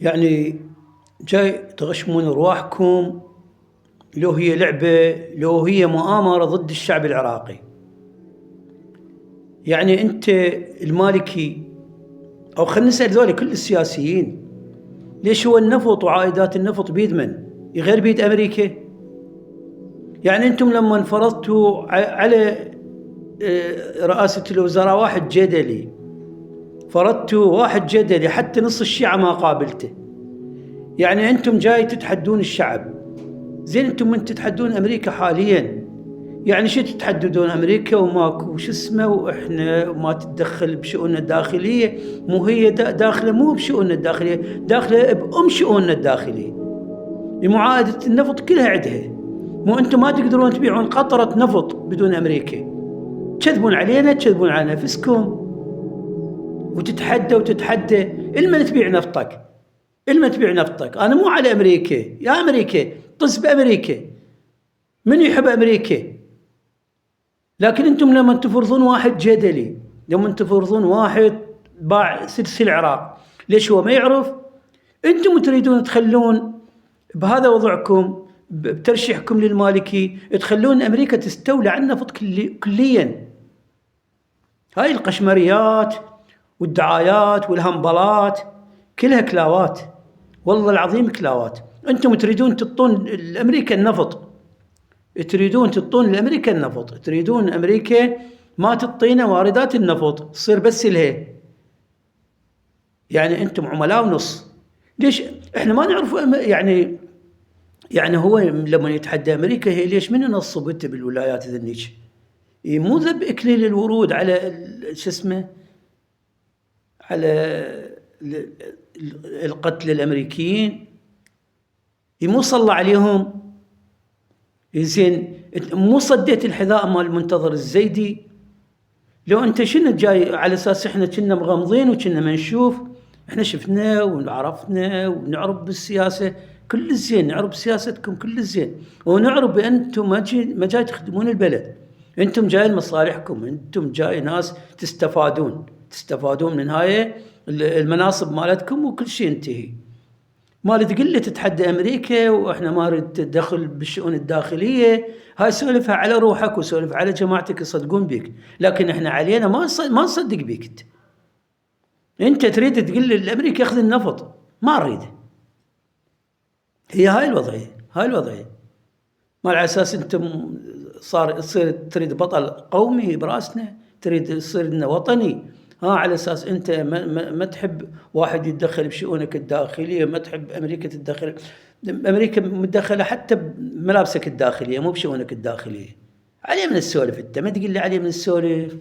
يعني جاي تغشمون أرواحكم، لو هي لعبة، لو هي مؤامرة ضد الشعب العراقي. يعني أنت المالكي، أو خلينا نسأل ذولي كل السياسيين، ليش هو النفط وعائدات النفط بيد من؟ غير بيد أمريكا؟ يعني أنتم لما فرضتوا على رئاسة الوزراء واحد جدلي، فرضتوا واحد جدلي حتى نص الشيعة ما قابلته. يعني أنتم جاي تتحدون الشعب. زين أنتم من تتحدون أمريكا حاليا، يعني شو تتحددون أمريكا وماكو شو اسمه، وإحنا ما تتدخل بشؤوننا الداخلية؟ مو هي داخلة مو بشؤوننا الداخلية، داخلة بأم شؤوننا الداخلية. معاهدة النفط كلها عندها. مو أنتم ما تقدرون تبيعون قطرة نفط بدون أمريكا. تكذبون علينا، تكذبون على نفسكم، وتتحدى إلما تبيع نفطك، إلما تبيع نفطك. أنا مو على أمريكا، يا أمريكا طز بأمريكا، من يحب أمريكا؟ لكن أنتم لما تفرضون واحد جدلي، لما تفرضون واحد باع سلسل العراق، ليش هو ما يعرف؟ أنتم تريدون تخلون بهذا وضعكم، بترشيحكم للمالكي، تخلون أمريكا تستولى على النفط كليا. هاي القشمريات والدعايات والهمبلات كلها كلاوات، والله العظيم كلاوات. أنتم تريدون تعطون الأمريكا النفط، تريدون تعطون لأمريكا النفط، تريدون أمريكا ما تعطينا واردات النفط، تصير بس لها. يعني أنتم عملاء ونص. ليش إحنا ما نعرف؟ يعني هو لما يتحدى أمريكا، هي ليش من ينصب أنت بالولايات ذنيك؟ مو ذب إكليل الورود على شو اسمه، على القتل الأمريكيين، مو صلى عليهم. زين مو صديت الحذاء مال المنتظر الزيدي؟ لو أنت شنو جاي على أساس إحنا كنا مغمضين وكنا ما نشوف؟ إحنا شفنا وعرفنا ونعرف بالسياسة كل الزين، نعرف سياستكم كل الزين، ونعرف بأنتم ما جاي تخدمون البلد، أنتم جاي لمصالحكم، أنتم جاي ناس تستفادون من هاي المناصب مالتكم، وكل شيء انتهي. ما تقول لي تتحدى أمريكا وإحنا ما نريد تدخل بالشؤون الداخلية، هاي سولفها على روحك وسولف على جماعتك يصدقون بيك، لكن إحنا علينا ما نصدق بيك. أنت تريد تقول لي الأمريكا يأخذ النفط، ما أريده. هي هاي الوضعية. ما على أساس أنتم تصير تريد بطل قومي براسنا، تريد تصير لنا وطني، على أساس أنت ما تحب واحد يتدخل بشؤونك الداخلية، ما تحب أمريكا تتدخل. أمريكا متدخلة حتى بملابسك الداخلية، مو بشؤونك الداخلية. عليه من السولف، أنت ما تقول لي عليه من السولف.